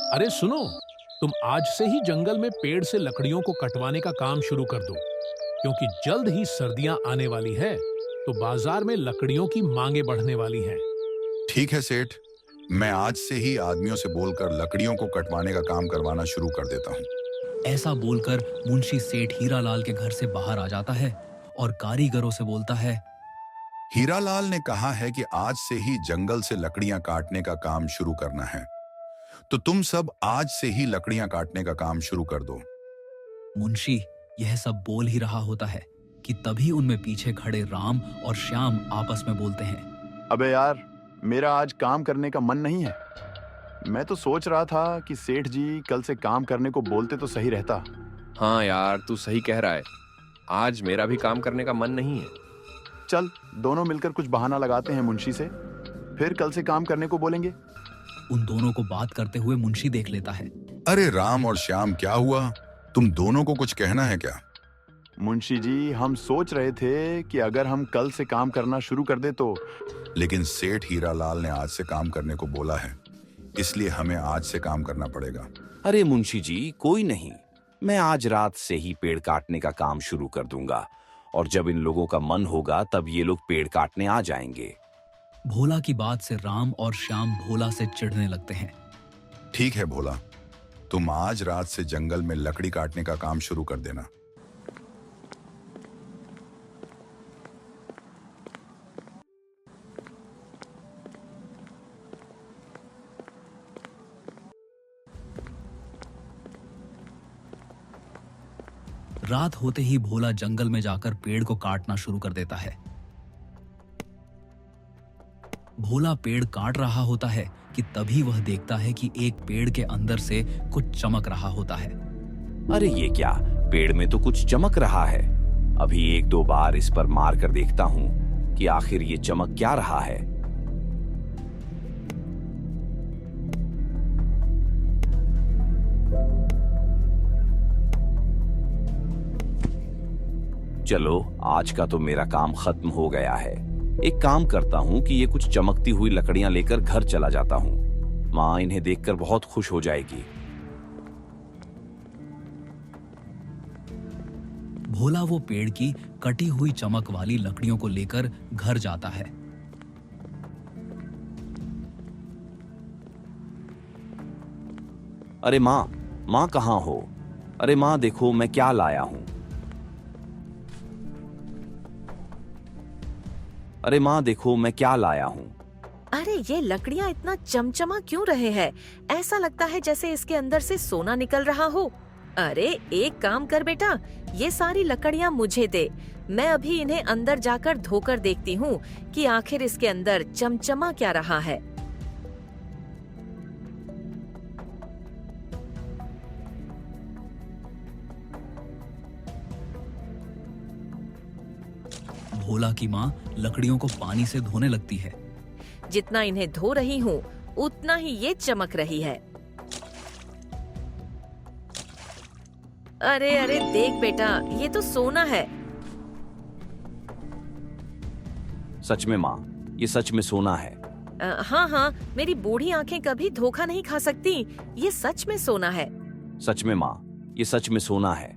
अरे सुनो, तुम आज से ही जंगल में पेड़ से लकड़ियों को कटवाने का काम शुरू कर दो, क्योंकि जल्द ही सर्दियां आने वाली है, तो बाजार में लकड़ियों की मांगे बढ़ने वाली हैं। ठीक है सेठ, मैं आज से ही आदमियों से बोलकर लकड़ियों को कटवाने का काम करवाना शुरू कर देता हूँ। ऐसा बोलकर मुंशी सेठ हीरालाल के घर से बाहर आ जाता है और कारीगरों से बोलता है। हीरालाल ने कहा है कि आज से ही जंगल से लकड़ियां काटने का काम शुरू करना है, तो तुम सब आज से ही लकड़ियां काटने का काम शुरू कर दो। मुंशी यह सब बोल ही रहा होता है कि तभी उनमें पीछे खड़े राम और श्याम आपस में बोलते हैं। अबे यार, मेरा आज काम करने का मन नहीं है। मैं तो सोच रहा था कि सेठ जी कल से काम करने को बोलते तो सही रहता। हाँ यार, तू सही कह रहा है। आज मेरा भी काम करने का मन नहीं है। चल दोनों मिलकर कुछ बहाना लगाते हैं मुंशी से, फिर कल से काम करने को बोलेंगे। उन दोनों को बात करते हुए मुंशी देख लेता है। अरे राम और श्याम, क्या हुआ? तुम दोनों को कुछ कहना है क्या? मुंशी जी, हम सोच रहे थे कि अगर हम कल से काम करना शुरू कर दे तो। लेकिन सेठ हीरालाल ने आज से काम करने को बोला है, इसलिए हमें आज से काम करना पड़ेगा। अरे मुंशी जी, कोई नहीं, मैं आज रात से ही पेड़ काटने का काम शुरू कर दूंगा, और जब इन लोगों का मन होगा तब ये लोग पेड़ काटने आ जाएंगे। भोला की बात से राम और श्याम भोला से चिढ़ने लगते हैं। ठीक है भोला, तुम आज रात से जंगल में लकड़ी काटने का काम शुरू कर देना। रात होते ही भोला जंगल में जाकर पेड़ को काटना शुरू कर देता है। भोला पेड़ काट रहा होता है कि तभी वह देखता है कि एक पेड़ के अंदर से कुछ चमक रहा होता है। अरे ये क्या, पेड़ में तो कुछ चमक रहा है। अभी एक दो बार इस पर मार कर देखता हूँ कि आखिर ये चमक क्या रहा है। चलो, आज का तो मेरा काम खत्म हो गया है। एक काम करता हूँ कि ये कुछ चमकती हुई लकड़ियां लेकर घर चला जाता हूँ। माँ इन्हें देखकर बहुत खुश हो जाएगी। भोला वो पेड़ की कटी हुई चमक वाली लकड़ियों को लेकर घर जाता है। अरे माँ, माँ कहाँ हो? अरे माँ, देखो मैं क्या लाया हूँ। अरे माँ, देखो मैं क्या लाया हूँ। अरे ये लकड़ियाँ इतना चमचमा क्यों रहे हैं? ऐसा लगता है जैसे इसके अंदर से सोना निकल रहा हो। अरे एक काम कर बेटा, ये सारी लकड़ियाँ मुझे दे। मैं अभी इन्हें अंदर जाकर धोकर देखती हूँ कि आखिर इसके अंदर चमचमा क्या रहा है। भोला की माँ लकड़ियों को पानी से धोने लगती है। जितना इन्हें धो रही हूँ उतना ही ये चमक रही है। अरे अरे देख बेटा, ये तो सोना है। सच में माँ, ये सच में सोना है। हाँ हाँ, मेरी बूढ़ी आंखें कभी धोखा नहीं खा सकती। ये सच में सोना है। सच में माँ, ये सच में सोना है।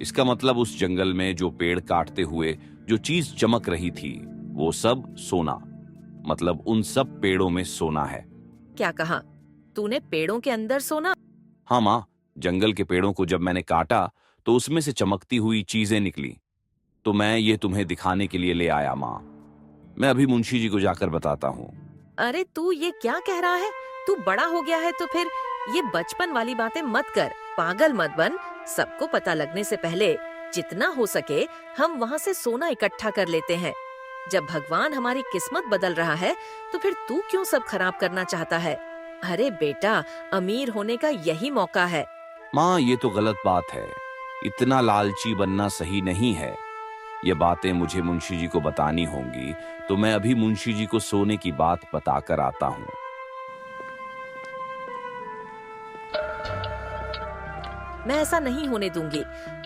इसका मतलब उस जंगल में जो पेड़ काटते हुए जो चीज चमक रही थी वो सब सोना, मतलब उन सब पेड़ों में सोना है। क्या कहा तूने? पेड़ों के अंदर सोना? हाँ माँ, जंगल के पेड़ों को जब मैंने काटा तो उसमें से चमकती हुई चीजें निकली, तो मैं ये तुम्हें दिखाने के लिए ले आया माँ। मैं अभी मुंशी जी को जाकर बताता हूँ। अरे तू ये क्या कह रहा है? तू बड़ा हो गया है तो फिर ये बचपन वाली बातें मत कर। पागल मत बन। सबको पता लगने से पहले जितना हो सके हम वहाँ से सोना इकट्ठा कर लेते हैं। जब भगवान हमारी किस्मत बदल रहा है तो फिर तू क्यों सब खराब करना चाहता है? अरे बेटा, अमीर होने का यही मौका है। माँ, ये तो गलत बात है। इतना लालची बनना सही नहीं है। ये बातें मुझे मुंशी जी को बतानी होंगी, तो मैं अभी मुंशी जी को सोने की बात बताकर आता हूँ। मैं ऐसा नहीं होने दूंगी।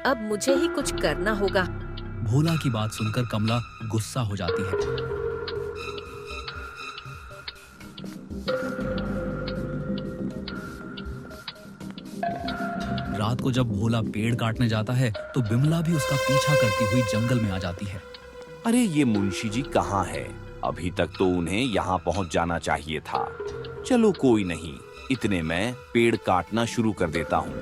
अब मुझे ही कुछ करना होगा। भोला की बात सुनकर कमला गुस्सा हो जाती है। को जब भोला पेड़ काटने जाता है तो बिमला भी उसका पीछा करती हुई जंगल में आ जाती है। अरे ये मुंशी जी कहाँ है? अभी तक तो उन्हें यहाँ पहुँच जाना चाहिए था। चलो कोई नहीं, इतने में पेड़ काटना शुरू कर देता हूँ।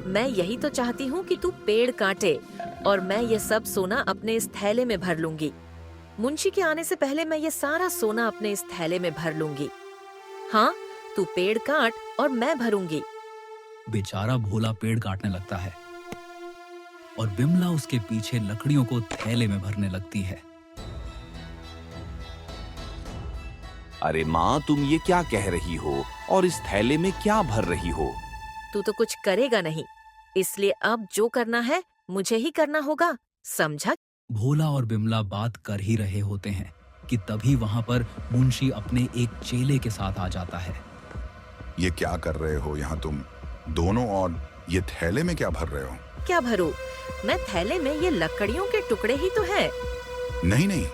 मैं यही तो चाहती हूँ कि तू पेड़ काटे और मैं ये सब सोना अपने इस थैले में भर लूंगी। मुंशी के आने से पहले मैं ये सारा सोना अपने इस थैले में भर लूंगी। हाँ, तू पेड़ काट और मैं भरूंगी। बेचारा भोला पेड़ काटने लगता है और बिमला उसके पीछे लकड़ियों को थैले में भरने लगती है। अरे माँ, तुम ये क्या कह रही हो और इस थैले में क्या भर रही हो? तू तो कुछ करेगा नहीं, इसलिए अब जो करना है मुझे ही करना होगा, समझा? भोला और बिमला बात कर ही रहे होते हैं कि तभी वहां पर मुंशी अपने एक चेले के साथ आ जाता है। ये क्या कर रहे हो यहाँ तुम दोनों, और ये थैले में क्या भर रहे हो? क्या भरूं? मैं थैले में ये लकड़ियों के टुकड़े ही तो है। नहीं नहीं,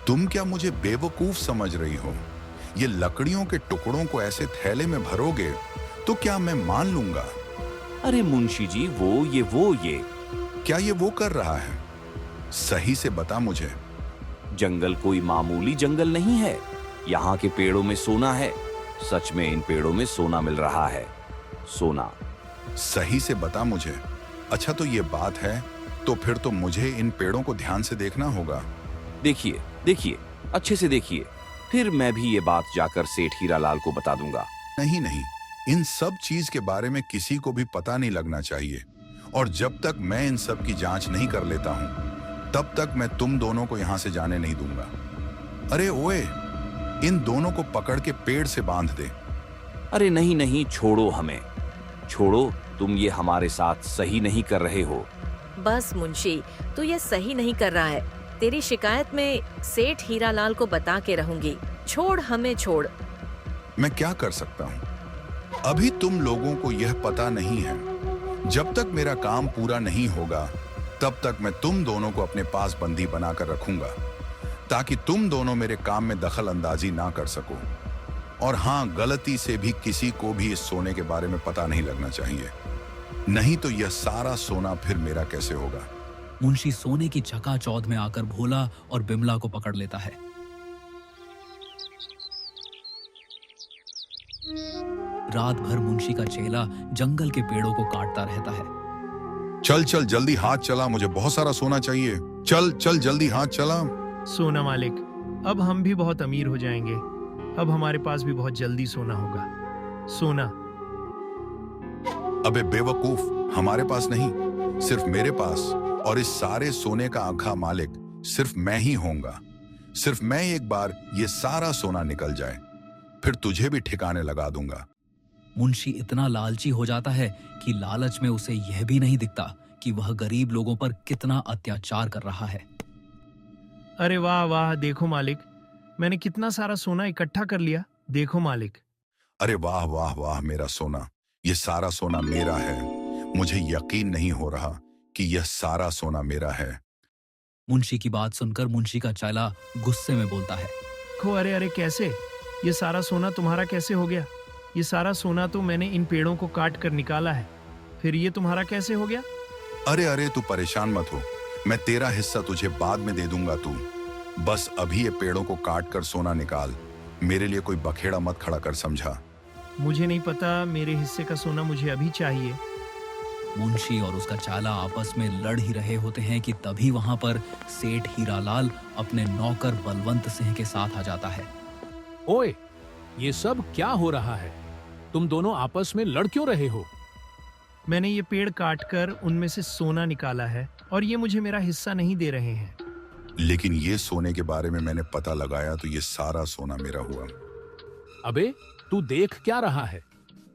तुम क्या मुझे बेवकूफ समझ रही हो? ये लकड़ियों के टुकड़ों को ऐसे थैले में भरोगे तो क्या मैं मान लूंगा? अरे मुंशी जी, ये क्या ये वो कर रहा है? सही से बता मुझे। जंगल कोई मामूली जंगल नहीं है। यहाँ के पेड़ों में सोना है। सच में इन पेड़ों में सोना मिल रहा है। सोना। सही से बता मुझे। अच्छा तो ये बात है, तो फिर तो मुझे इन पेड़ों को ध्यान से देखना होगा। देखिए देखिए, अच्छे से देखिए, फिर मैं भी ये बात जाकर सेठ हीरालाल को बता दूंगा। नहीं नहीं, इन सब चीज के बारे में किसी को भी पता नहीं लगना चाहिए, और जब तक मैं इन सब की जांच नहीं कर लेता हूं तब तक मैं तुम दोनों को यहां से जाने नहीं दूंगा। अरे ओए, इन दोनों को पकड़ के पेड़ से बांध दे। अरे नहीं नहीं, छोड़ो हमें, छोड़ो। तुम ये हमारे साथ सही नहीं कर रहे हो। बस मुंशी, तू ये सही नहीं कर रहा है। तेरी शिकायत में सेठ हीरालाल को बता के रहूंगी। छोड़ हमें, छोड़। मैं क्या कर सकता हूं? अभी तुम लोगों को यह पता नहीं है। जब तक मेरा काम पूरा नहीं होगा तब तक मैं तुम दोनों को अपने पास बंदी बनाकर रखूंगा, ताकि तुम दोनों मेरे काम में दखल अंदाजी ना कर सको। और हाँ, गलती से भी किसी को भी इस सोने के बारे में पता नहीं लगना चाहिए, नहीं तो यह सारा सोना फिर मेरा कैसे होगा। मुंशी सोने की चकाचौंध में आकर भोला और बिमला को पकड़ लेता है। रात भर मुंशी का चेला जंगल के पेड़ों को काटता रहता है। चल चल जल्दी हाथ चला, मुझे बहुत सारा सोना चाहिए। चल चल जल्दी हाथ चला। सोना मालिक, अब हम भी बहुत अमीर हो जाएंगे। अब हमारे पास भी बहुत जल्दी सोना होगा। सोना। अबे बेवकूफ, हमारे पास नहीं, सिर्फ मेरे पास, और इस सारे सोने का आखा मालिक सिर्फ मैं ही होऊंगा। सिर्फ मैं एक बार ये सारा सोना निकल जाए, फिर तुझे भी ठिकाने लगा दूंगा। मुंशी इतना लालची हो जाता है कि लालच में उसे यह भी नहीं दिखता कि वह गरीब लोगों पर कितना अत्याचार कर रहा है। अरे वाह वाह, देखो मालिक, मैंने कितना सारा सोना इकट्ठा कर लिया। देखो मालिक। अरे वाह वाह वाह, मेरा सोना, ये सारा सोना मेरा है। मुझे यकीन नहीं हो रहा कि यह सारा सोना मेरा है। मुंशी की बात सुनकर मुंशी का चेला गुस्से में बोलता है। अरे अरे, कैसे? ये सारा सोना तुम्हारा कैसे हो गया? ये सारा सोना तो मैंने इन पेड़ों को काट कर निकाला है, फिर ये तुम्हारा कैसे हो गया? अरे अरे, तू परेशान मत हो, मैं तेरा हिस्सा तुझे बाद में दे दूंगा। तू बस अभी ये पेड़ों को काट कर सोना निकाल। मेरे लिए कोई बखेड़ा मत खड़ा कर, समझा? मुझे नहीं पता, मेरे हिस्से का सोना मुझे अभी चाहिए। मुंशी और उसका चाला आपस में लड़ ही रहे होते हैं कि तभी वहां पर सेठ हीरालाल अपने नौकर बलवंत सिंह के साथ आ जाता है। ओए, ये सब क्या हो रहा है? तुम दोनों आपस में लड़ क्यों रहे हो? मैंने ये पेड़ काटकर उनमें से सोना निकाला है और ये मुझे मेरा हिस्सा नहीं दे रहे हैं। लेकिन ये सोने के बारे में मैंने पता लगाया तो ये सारा सोना मेरा हुआ। अबे, तू देख क्या रहा है?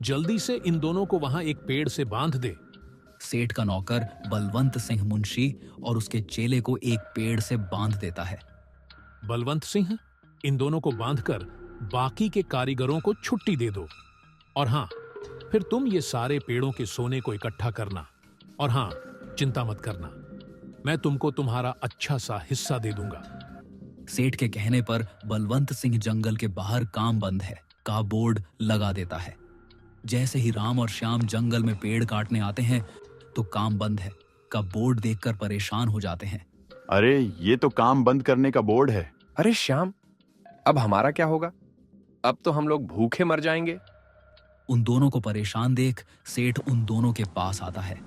जल्दी से इन दोनों को वहां एक पेड़ से बांध दे। सेठ का नौकर बलवंत सिंह मुंशी और उसके चेले को एक पेड़ से बांध देता है। बलवंत सिंह, इन दोनों को बांधकर बाकी के कारीगरों को छुट्टी दे दो। और हाँ, फिर तुम ये सारे पेड़ों के सोने को इकट्ठा करना। और हाँ, चिंता मत करना, मैं तुमको तुम्हारा अच्छा सा हिस्सा दे दूंगा। सेठ के कहने पर बलवंत सिंह जंगल के बाहर काम बंद है का बोर्ड लगा देता है। जैसे ही राम और श्याम जंगल में पेड़ काटने आते हैं, तो काम बंद है का बोर्ड देखकर परेशान हो जाते हैं। अरे ये तो काम बंद करने का बोर्ड है। अरे श्याम, अब हमारा क्या होगा? अब तो हम लोग भूखे मर जाएंगे। उन दोनों को परेशान देख सेठ उन दोनों के पास आता है।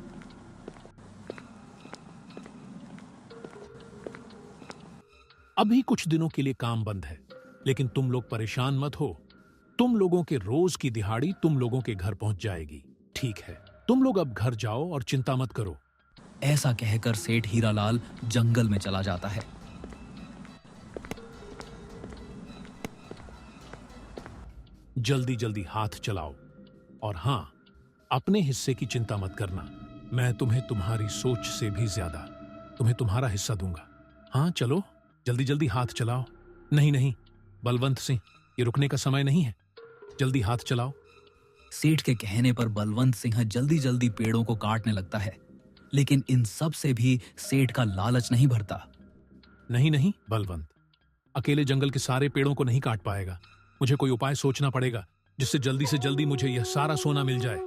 अभी कुछ दिनों के लिए काम बंद है, लेकिन तुम लोग परेशान मत हो। तुम लोगों के रोज की दिहाड़ी तुम लोगों के घर पहुंच जाएगी। ठीक है, तुम लोग अब घर जाओ और चिंता मत करो। ऐसा कहकर सेठ हीरालाल जंगल में चला जाता है। जल्दी जल्दी हाथ चलाओ और हां, अपने हिस्से की चिंता मत करना। मैं तुम्हें तुम्हारी सोच से भी ज्यादा तुम्हें तुम्हारा हिस्सा दूंगा। हाँ चलो, जल्दी जल्दी हाथ चलाओ। नहीं नहीं बलवंत सिंह, ये रुकने का समय नहीं है, जल्दी हाथ चलाओ। सेठ के कहने पर बलवंत सिंह जल्दी जल्दी पेड़ों को काटने लगता है, लेकिन इन सब से भी सेठ का लालच नहीं भरता। नहीं नहीं बलवंत, अकेले जंगल के सारे पेड़ों को नहीं काट पाएगा। मुझे कोई उपाय सोचना पड़ेगा जिससे जल्दी से जल्दी मुझे यह सारा सोना मिल जाए।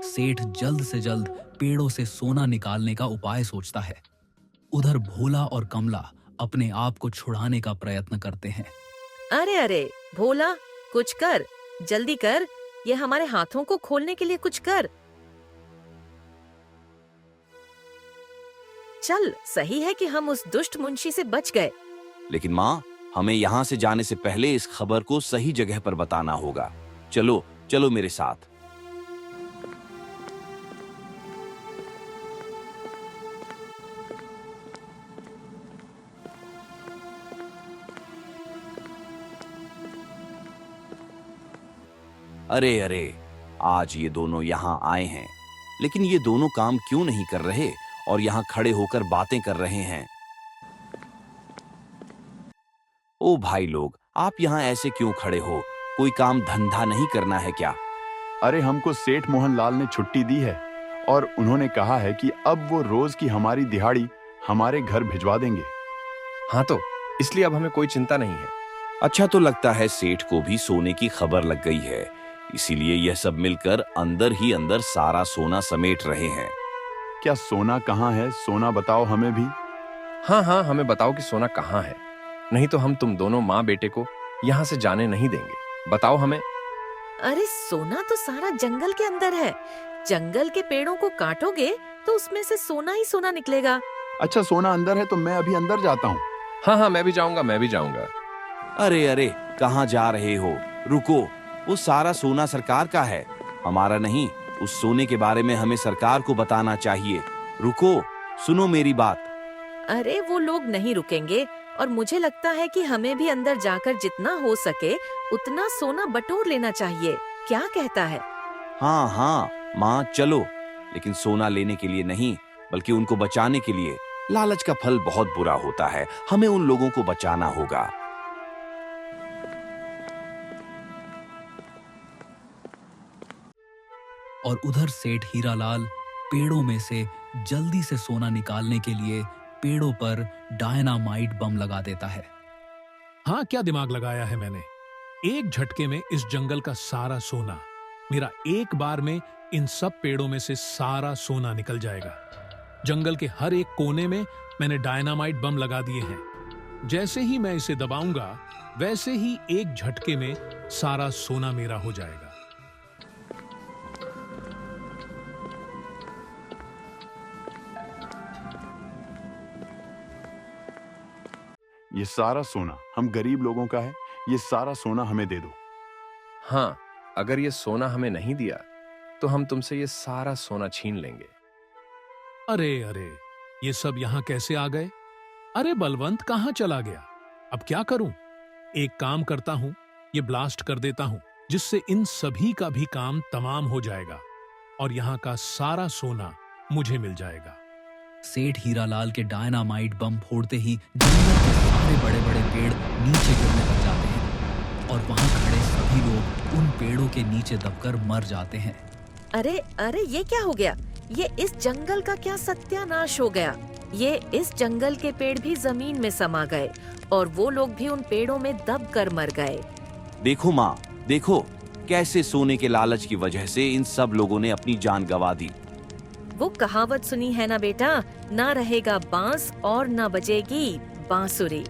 सेठ जल्द से जल्द पेड़ों से सोना निकालने का उपाय सोचता है। उधर भोला और कमला अपने आप को छुड़ाने का प्रयत्न करते हैं। अरे अरे भोला, कुछ कर, जल्दी कर, ये हमारे हाथों को खोलने के लिए कुछ कर। चल, सही है कि हम उस दुष्ट मुंशी से बच गए। लेकिन माँ, हमें यहाँ से जाने से पहले इस खबर को सही जगह पर बताना होगा। चलो चलो मेरे साथ। अरे अरे, आज ये दोनों यहाँ आए हैं, लेकिन ये दोनों काम क्यों नहीं कर रहे और यहाँ खड़े होकर बातें कर रहे हैं? ओ भाई लोग, आप यहाँ ऐसे क्यों खड़े हो? कोई काम धंधा नहीं करना है क्या? अरे हमको सेठ मोहनलाल ने छुट्टी दी है और उन्होंने कहा है कि अब वो रोज की हमारी दिहाड़ी हमारे घर भिजवा देंगे। हाँ, तो इसलिए अब हमें कोई चिंता नहीं है। अच्छा, तो लगता है सेठ को भी सोने की खबर लग गई है, इसीलिए यह सब मिलकर अंदर ही अंदर सारा सोना समेट रहे हैं। क्या सोना कहाँ है? सोना बताओ हमें भी। हाँ हाँ, हमें बताओ कि सोना कहाँ है, नहीं तो हम तुम दोनों माँ बेटे को यहाँ से जाने नहीं देंगे। बताओ हमें। अरे सोना तो सारा जंगल के अंदर है। जंगल के पेड़ों को काटोगे तो उसमें से सोना ही सोना निकलेगा। अच्छा, सोना अंदर है तो मैं अभी अंदर जाता हूँ। हाँ हाँ, मैं भी जाऊंगा, मैं भी जाऊंगा। अरे अरे, कहाँ जा रहे हो? रुको, वो सारा सोना सरकार का है, हमारा नहीं। उस सोने के बारे में हमें सरकार को बताना चाहिए। रुको, सुनो मेरी बात। अरे वो लोग नहीं रुकेंगे और मुझे लगता है कि हमें भी अंदर जाकर जितना हो सके उतना सोना बटोर लेना चाहिए। क्या कहता है? हाँ हाँ माँ, चलो, लेकिन सोना लेने के लिए नहीं, बल्कि उनको बचाने के लिए। लालच का फल बहुत बुरा होता है, हमें उन लोगों को बचाना होगा। और उधर सेठ हीरालाल पेड़ों में से जल्दी से सोना निकालने के लिए पेड़ों पर डायनामाइट बम लगा देता है। हाँ, क्या दिमाग लगाया है मैंने। एक झटके में इस जंगल का सारा सोना, मेरा एक बार में इन सब पेड़ों में से सारा सोना निकल जाएगा। जंगल के हर एक कोने में मैंने डायनामाइट बम लगा दिए हैं। जैसे ही मैं इसे दबाऊंगा, वैसे ही एक झटके में सारा सोना मेरा हो जाएगा। ये सारा सोना हम गरीब लोगों का है, ये सारा सोना हमें दे दो। हाँ, अगर ये सोना हमें नहीं दिया तो हम तुमसे ये सारा सोना छीन लेंगे। अरे अरे, ये सब यहाँ कैसे आ गए? अरे बलवंत कहाँ चला गया? अब क्या करूं? एक काम करता हूं, ये ब्लास्ट कर देता हूं, जिससे इन सभी का भी काम तमाम हो जाएगा और यहाँ का सारा सोना मुझे मिल जाएगा। सेठ हीरालाल के डायनामाइट बम फोड़ते ही जंगल के सारे बड़े बड़े पेड़ नीचे गिरने लग जाते हैं और वहां खड़े सभी लोग उन पेड़ों के नीचे दबकर मर जाते हैं। अरे अरे, ये क्या हो गया? ये इस जंगल का क्या सत्यानाश हो गया? ये इस जंगल के पेड़ भी जमीन में समा गए और वो लोग भी उन पेड़ों में दब कर मर गए। देखो माँ, देखो कैसे सोने के लालच की वजह से इन सब लोगों ने अपनी जान गंवा दी। वो कहावत सुनी है ना बेटा, ना रहेगा बांस और ना बजेगी बांसुरी।